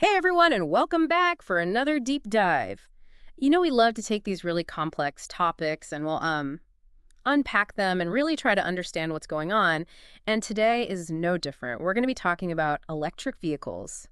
Hey everyone, and welcome back for another deep dive. You know, we love to take these really complex topics and we'll unpack them and really try to understand what's going on. And today is no different. We're going to be talking about electric vehicles,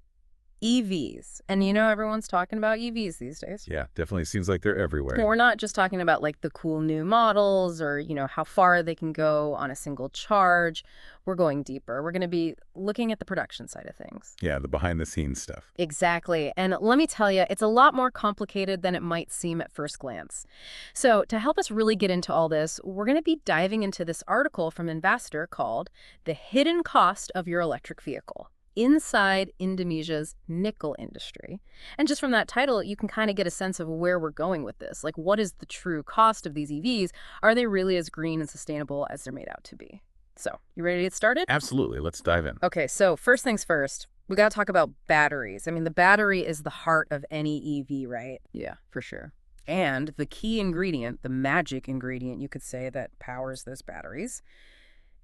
EVs. And you know, everyone's talking about EVs these days. Yeah, definitely seems like they're And everywhere. we're not just talking about like the cool new models or, how far they can go on a single charge. We're going deeper. We're going to be looking at the production side of things. Yeah, the behind the scenes stuff. Exactly. And let me tell you, it's a lot more complicated than it might seem at first glance. So to help us really get into all this, we're going to be diving into this article from Investor called The Hidden Cost of Your Electric Vehicle Inside Indonesia's Nickel Industry. And just from that title, you can kind of get a sense of where we're going with this. Like, what is the true cost of these EVs? Are they really as green and sustainable as they're made out to be? So, you ready to get started? Absolutely. Let's dive in. Okay, so first things first, we got to talk about batteries. I mean, the battery is the heart of any EV, right? Yeah, for sure. And the key ingredient, the magic ingredient, you could say, that powers those batteries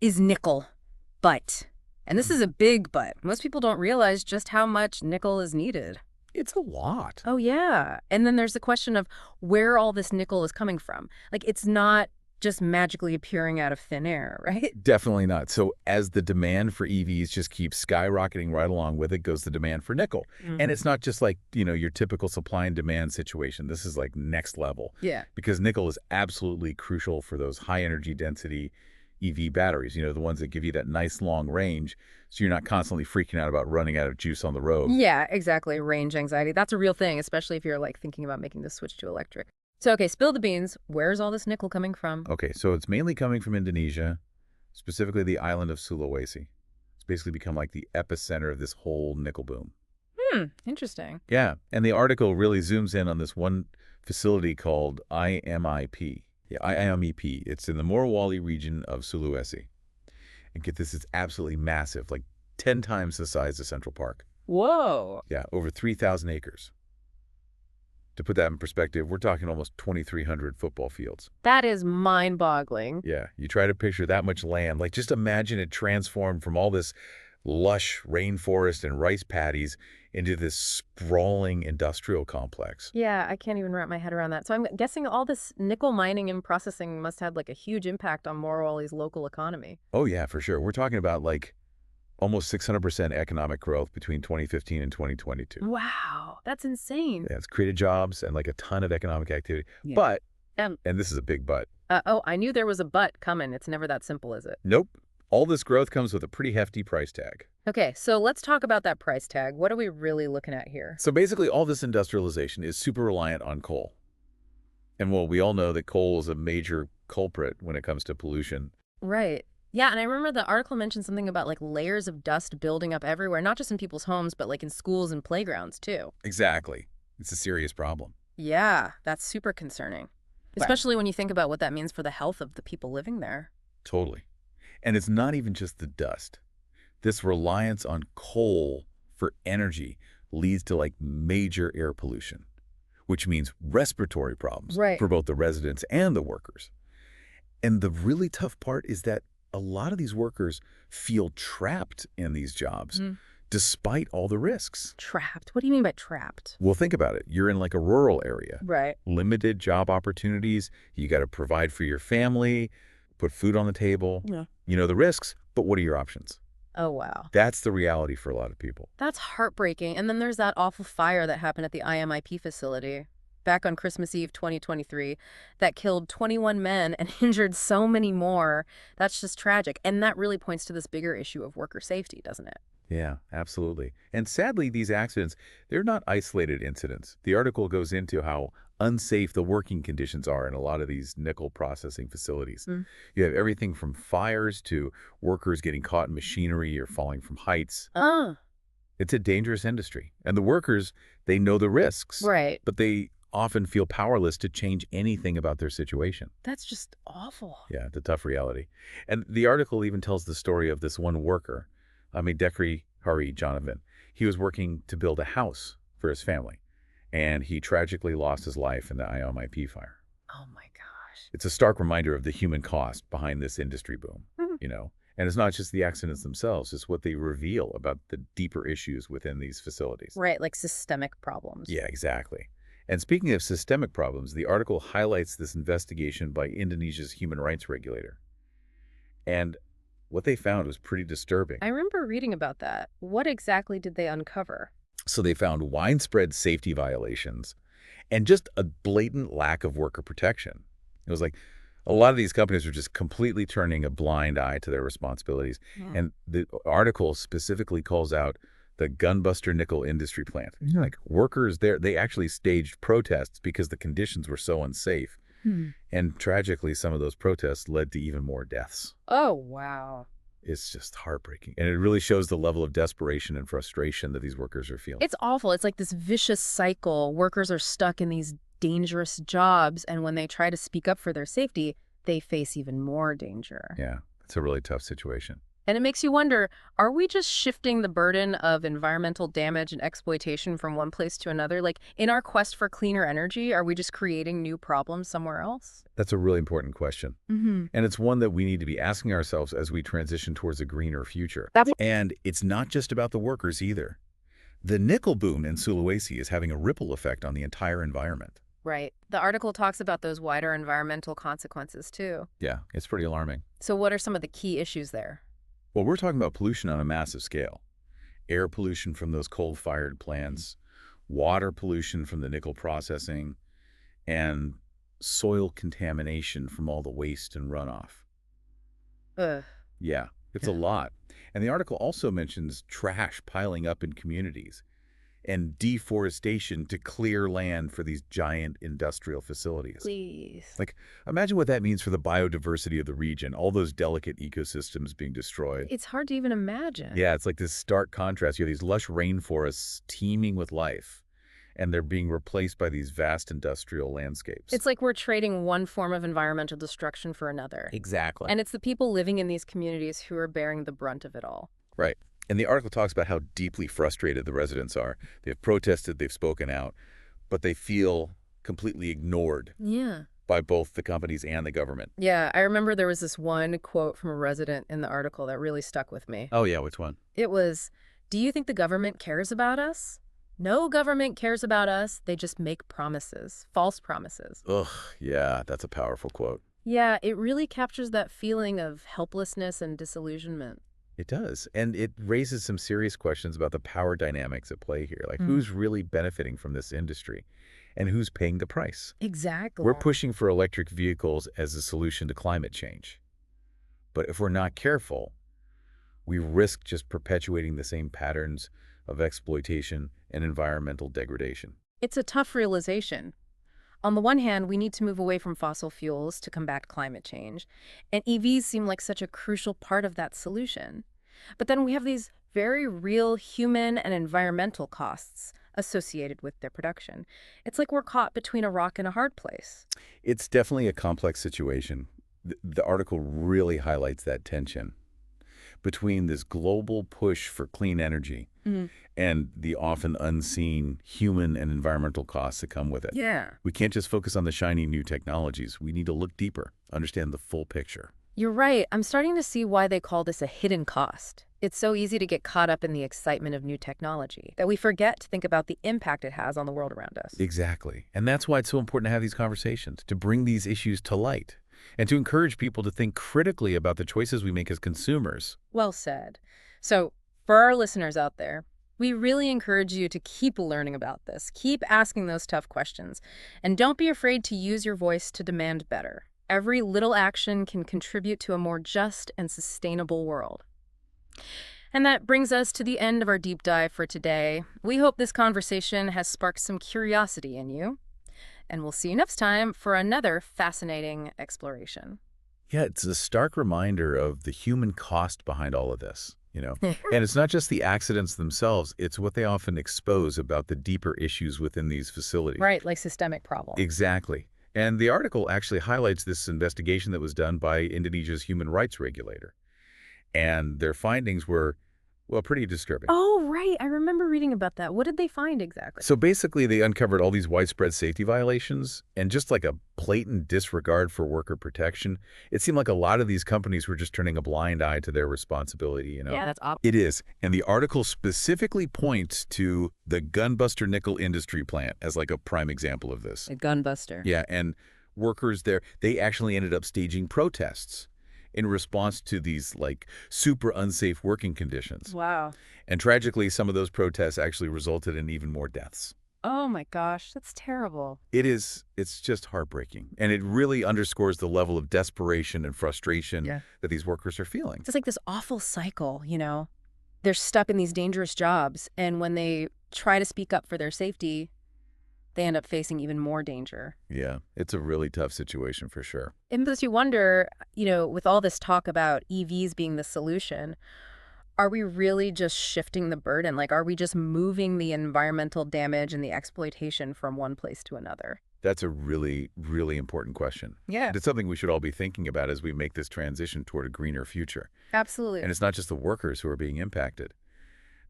is nickel. And this is a big but. Most people don't realize just how much nickel is needed. It's a lot. Oh, yeah. And then there's the question of where all this nickel is coming from. Like, it's not just magically appearing out of thin air, right? Definitely not. So as the demand for EVs just keeps skyrocketing, right along with it goes the demand for nickel. And it's not just like, your typical supply and demand situation. This is like next level. Yeah. Because nickel is absolutely crucial for those high energy density EV batteries, the ones that give you that nice long range, so you're not constantly freaking out about running out of juice on the road. Yeah, exactly. Range anxiety. That's a real thing, especially if you're like thinking about making the switch to electric. So, okay, spill the beans. Where's all this nickel coming from? Okay, so it's mainly coming from Indonesia, specifically the island of Sulawesi. It's basically become like the epicenter of this whole nickel boom. Interesting. Yeah, and the article really zooms in on this one facility called IMIP. Yeah, IMEP. It's in the Morowali region of Sulawesi. And get this, it's absolutely massive, like 10 times the size of Central Park. Whoa. Yeah, over 3,000 acres. To put that in perspective, we're talking almost 2,300 football fields. That is mind-boggling. Yeah, you try to picture that much land. Like, just imagine it transformed from all this lush rainforest and rice paddies into this sprawling industrial complex. Yeah, I can't even wrap my head around that. So I'm guessing all this nickel mining and processing must have like a huge impact on Morowali's local economy. Oh, yeah, for sure. We're talking about like almost 600% economic growth between 2015 and 2022. Wow, that's insane. Yeah, it's created jobs and like a ton of economic activity. Yeah. But, Um, and this is a big but, I knew there was a but coming. It's never that simple, is it? nope. All this growth comes with a pretty hefty price tag. Okay, so let's talk about that price tag. What are we really looking at here? So basically, all this industrialization is super reliant on coal. And well, we all know that coal is a major culprit when it comes to pollution. Right. Yeah, and I remember the article mentioned something about like layers of dust building up everywhere, not just in people's homes, but like in schools and playgrounds too. Exactly. It's a serious problem. Yeah, that's super concerning. Especially when you think about what that means for the health of the people living there. Totally. And it's not even just the dust. This reliance on coal for energy leads to like major air pollution, which means respiratory problems Right. for both the residents and the workers. And the really tough part is that a lot of these workers feel trapped in these jobs despite all the risks. Trapped? What do you mean by trapped? Well, think about it. You're in like a rural area, Right. limited job opportunities. You got to provide for your family, put food on the table. Yeah. You know the risks, but what are your options? Oh, wow. That's the reality for a lot of people. That's heartbreaking. And then there's that awful fire that happened at the IMIP facility back on Christmas Eve 2023 that killed 21 men and injured so many more. That's just tragic. And that really points to this bigger issue of worker safety, doesn't it? Yeah, absolutely. And sadly, these accidents, they're not isolated incidents. The article goes into how unsafe the working conditions are in a lot of these nickel processing facilities. You have everything from fires to workers getting caught in machinery or falling from heights. It's a dangerous industry. And the workers, they know the risks, Right. but they often feel powerless to change anything about their situation. That's just awful. Yeah, it's a tough reality. And the article even tells the story of this one worker, Dekri Hari Jonathan. He was working to build a house for his family, and he tragically lost his life in the IOMIP fire. Oh my gosh. It's a stark reminder of the human cost behind this industry boom, you know. And it's not just the accidents themselves, it's what they reveal about the deeper issues within these facilities. Right, like systemic problems. Yeah, exactly. And speaking of systemic problems, the article highlights this investigation by Indonesia's human rights regulator. And what they found was pretty disturbing. I remember reading about that. What exactly did they uncover? So they found widespread safety violations and just a blatant lack of worker protection. It was like a lot of these companies are just completely turning a blind eye to their responsibilities. Hmm. And the article specifically calls out the Gunbuster Nickel Industry Plant. Yeah. Like workers there, they actually staged protests because the conditions were so unsafe. Hmm. And tragically, some of those protests led to even more deaths. Oh, wow. It's just heartbreaking. And it really shows the level of desperation and frustration that these workers are feeling. It's awful. It's like this vicious cycle. Workers are stuck in these dangerous jobs, and when they try to speak up for their safety, they face even more danger. Yeah, it's a really tough situation. And it makes you wonder, are we just shifting the burden of environmental damage and exploitation from one place to another? Like, in our quest for cleaner energy, are we just creating new problems somewhere else? That's a really important question. Mm-hmm. And it's one that we need to be asking ourselves as we transition towards a greener future. And it's not just about the workers either. The nickel boom in Sulawesi is having a ripple effect on the entire environment. Right. The article talks about those wider environmental consequences, too. Yeah, it's pretty alarming. So what are some of the key issues there? Well, we're talking about pollution on a massive scale. Air pollution from those coal-fired plants, water pollution from the nickel processing, and soil contamination from all the waste and runoff. Ugh. Yeah, it's a lot. And the article also mentions trash piling up in communities and deforestation to clear land for these giant industrial facilities. Please. Like, imagine what that means for the biodiversity of the region, all those delicate ecosystems being destroyed. It's hard to even imagine. Yeah, it's like this stark contrast. You have these lush rainforests teeming with life, and they're being replaced by these vast industrial landscapes. It's like we're trading one form of environmental destruction for another. Exactly. And it's the people living in these communities who are bearing the brunt of it all. Right. And the article talks about how deeply frustrated the residents are. They've protested, they've spoken out, but they feel completely ignored Yeah. by both the companies and the government. Yeah, I remember there was this one quote from a resident in the article that really stuck with me. Oh, yeah, which one? It was, "Do you think the government cares about us? No government cares about us. They just make promises, false promises." Ugh, yeah, that's a powerful quote. Yeah, it really captures that feeling of helplessness and disillusionment. It does. And it raises some serious questions about the power dynamics at play here. Like, who's really benefiting from this industry and who's paying the price? Exactly. We're pushing for electric vehicles as a solution to climate change. But if we're not careful, we risk just perpetuating the same patterns of exploitation and environmental degradation. It's a tough realization. On the one hand, we need to move away from fossil fuels to combat climate change, and EVs seem like such a crucial part of that solution. But then we have these very real human and environmental costs associated with their production. It's like we're caught between a rock and a hard place. It's definitely a complex situation. The article really highlights that tension between this global push for clean energy and the often unseen human and environmental costs that come with it. Yeah. We can't just focus on the shiny new technologies. We need to look deeper, understand the full picture. You're right. I'm starting to see why they call this a hidden cost. It's so easy to get caught up in the excitement of new technology that we forget to think about the impact it has on the world around us. Exactly. And that's why it's so important to have these conversations, to bring these issues to light, and to encourage people to think critically about the choices we make as consumers. Well said. So, for our listeners out there, we really encourage you to keep learning about this. Keep asking those tough questions. And don't be afraid to use your voice to demand better. Every little action can contribute to a more just and sustainable world. And that brings us to the end of our deep dive for today. We hope this conversation has sparked some curiosity in you. And we'll see you next time for another fascinating exploration. Yeah, it's a stark reminder of the human cost behind all of this, you know. And it's not just the accidents themselves, it's what they often expose about the deeper issues within these facilities. Right, like systemic problems. Exactly. And the article actually highlights this investigation that was done by Indonesia's human rights regulator. And their findings were Well, pretty disturbing. Oh, right. I remember reading about that. What did they find exactly? So basically, they uncovered all these widespread safety violations and just like a blatant disregard for worker protection. It seemed like a lot of these companies were just turning a blind eye to their responsibility. Yeah, that's It is. And the article specifically points to the Gunbuster Nickel Industry plant as like a prime example of this. a gunbuster. Yeah, and workers there, they actually ended up staging protests in response to these like super unsafe working conditions. Wow. And tragically, some of those protests actually resulted in even more deaths. Oh my gosh, that's terrible. It's just heartbreaking. And it really underscores the level of desperation and frustration that these workers are feeling. It's like this awful cycle, They're stuck in these dangerous jobs, and when they try to speak up for their safety, they end up facing even more danger. Yeah, it's a really tough situation for sure. It makes you wonder, with all this talk about EVs being the solution, are we really just shifting the burden? Like, are we just moving the environmental damage and the exploitation from one place to another? That's a really, really important question. Yeah, It's something we should all be thinking about as we make this transition toward a greener future. absolutely. And it's not just the workers who are being impacted.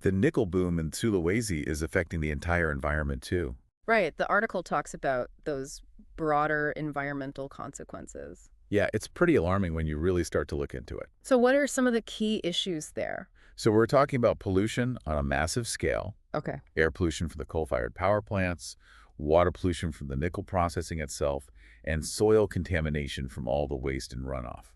The nickel boom in Sulawesi is affecting the entire environment too. Right. The article talks about those broader environmental consequences. Yeah, it's pretty alarming when you really start to look into it. So what are some of the key issues there? So we're talking about pollution on a massive scale, Okay. air pollution from the coal-fired power plants, water pollution from the nickel processing itself, and soil contamination from all the waste and runoff.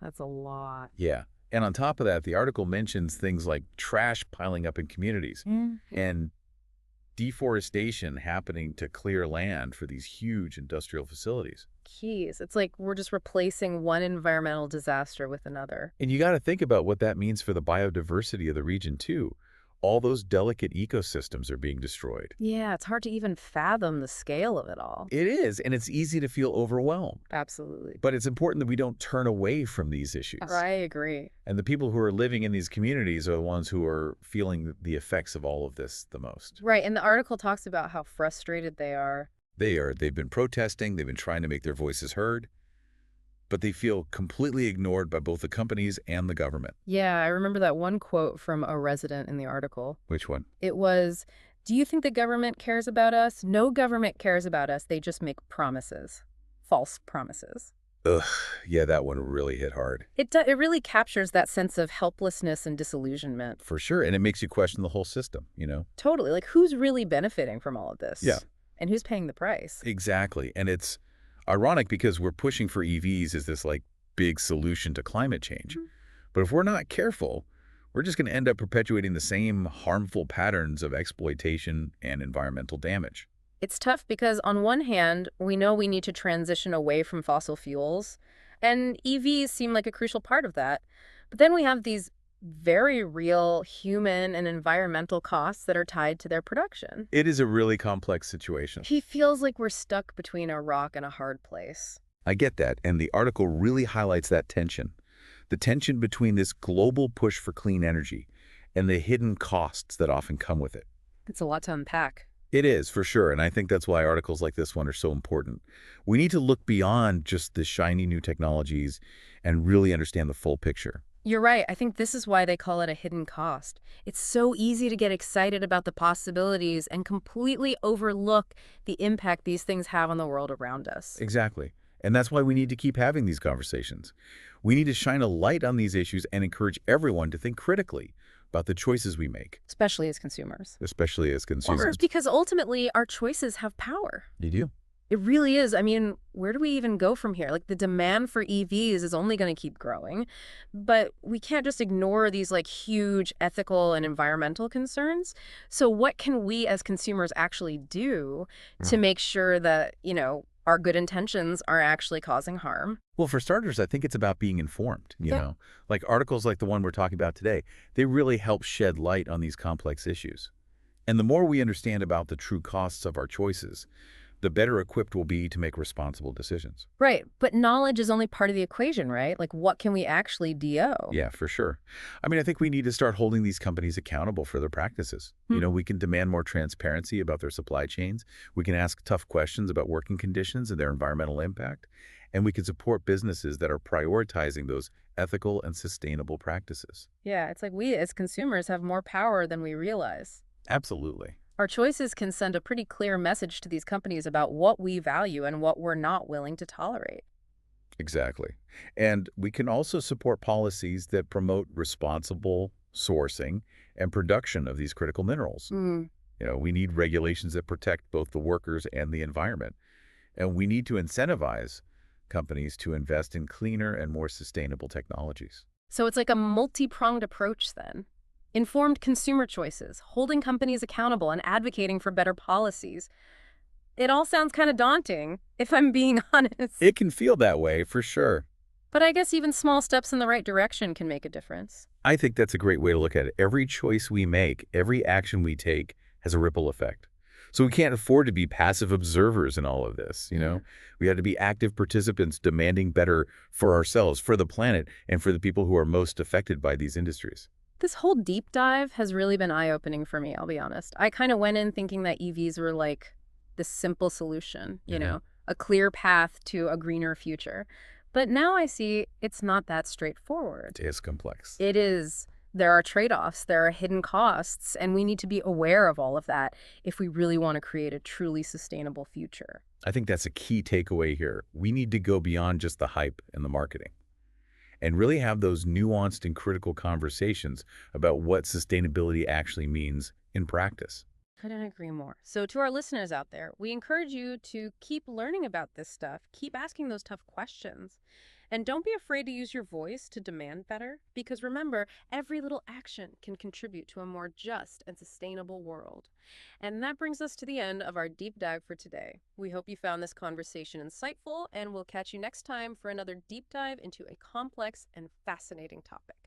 That's a lot. Yeah. And on top of that, the article mentions things like trash piling up in communities and deforestation happening to clear land for these huge industrial facilities. Keys. It's like we're just replacing one environmental disaster with another. And you got to think about what that means for the biodiversity of the region, too. All those delicate ecosystems are being destroyed. Yeah, it's hard to even fathom the scale of it all. It is, and it's easy to feel overwhelmed. Absolutely. But it's important that we don't turn away from these issues. I agree. And the people who are living in these communities are the ones who are feeling the effects of all of this the most. Right, and the article talks about how frustrated they are. They've been protesting, they've been trying to make their voices heard, but they feel completely ignored by both the companies and the government. Yeah, I remember that one quote from a resident in the article. Which one? It was, "Do you think the government cares about us? No government cares about us. They just make promises. False promises." Ugh, yeah, that one really hit hard. It really captures that sense of helplessness and disillusionment. For sure, and it makes you question the whole system. Totally. Like, who's really benefiting from all of this? Yeah. And who's paying the price? Exactly, and it's ironic because we're pushing for EVs as this like big solution to climate change. But if we're not careful, we're just going to end up perpetuating the same harmful patterns of exploitation and environmental damage. It's tough because on one hand, we know we need to transition away from fossil fuels, and EVs seem like a crucial part of that. But then we have these very real human and environmental costs that are tied to their production. It is a really complex situation. He feels like we're stuck between a rock and a hard place. I get that, and the article really highlights that tension. The tension between this global push for clean energy and the hidden costs that often come with it. It's a lot to unpack. It is, for sure, and I think that's why articles like this one are so important. We need to look beyond just the shiny new technologies and really understand the full picture. You're right. I think this is why they call it a hidden cost. It's so easy to get excited about the possibilities and completely overlook the impact these things have on the world around us. Exactly. And that's why we need to keep having these conversations. We need to shine a light on these issues and encourage everyone to think critically about the choices we make. Especially as consumers. Especially as consumers. Because ultimately, our choices have power. They do. It really is. I mean, where do we even go from here? Like, the demand for EVs is only going to keep growing, but we can't just ignore these like huge ethical and environmental concerns. So what can we as consumers actually do to make sure that, our good intentions are actually causing harm? Well, for starters, I think it's about being informed, you know? Like articles like the one we're talking about today, they really help shed light on these complex issues. And the more we understand about the true costs of our choices, the better equipped we'll be to make responsible decisions. Right. But knowledge is only part of the equation, right? Like, what can we actually do? Yeah, for sure. I mean, I think we need to start holding these companies accountable for their practices. We can demand more transparency about their supply chains. We can ask tough questions about working conditions and their environmental impact. And we can support businesses that are prioritizing those ethical and sustainable practices. Yeah, it's like we as consumers have more power than we realize. Absolutely. Our choices can send a pretty clear message to these companies about what we value and what we're not willing to tolerate. Exactly. And we can also support policies that promote responsible sourcing and production of these critical minerals. Mm. We need regulations that protect both the workers and the environment. And we need to incentivize companies to invest in cleaner and more sustainable technologies. So it's like a multi-pronged approach then. Informed consumer choices, holding companies accountable, and advocating for better policies. It all sounds kind of daunting, if I'm being honest. It can feel that way for sure. But I guess even small steps in the right direction can make a difference. I think that's a great way to look at it. Every choice we make, every action we take has a ripple effect. So we can't afford to be passive observers in all of this. We have to be active participants demanding better for ourselves, for the planet, and for the people who are most affected by these industries. This whole deep dive has really been eye-opening for me, I'll be honest. I kind of went in thinking that EVs were like this simple solution, a clear path to a greener future. But now I see it's not that straightforward. It is complex. It is. There are trade-offs, there are hidden costs, and we need to be aware of all of that if we really want to create a truly sustainable future. I think that's a key takeaway here. We need to go beyond just the hype and the marketing and really have those nuanced and critical conversations about what sustainability actually means in practice. Couldn't agree more. So to our listeners out there, we encourage you to keep learning about this stuff, keep asking those tough questions, and don't be afraid to use your voice to demand better, because remember, every little action can contribute to a more just and sustainable world. And that brings us to the end of our deep dive for today. We hope you found this conversation insightful, and we'll catch you next time for another deep dive into a complex and fascinating topic.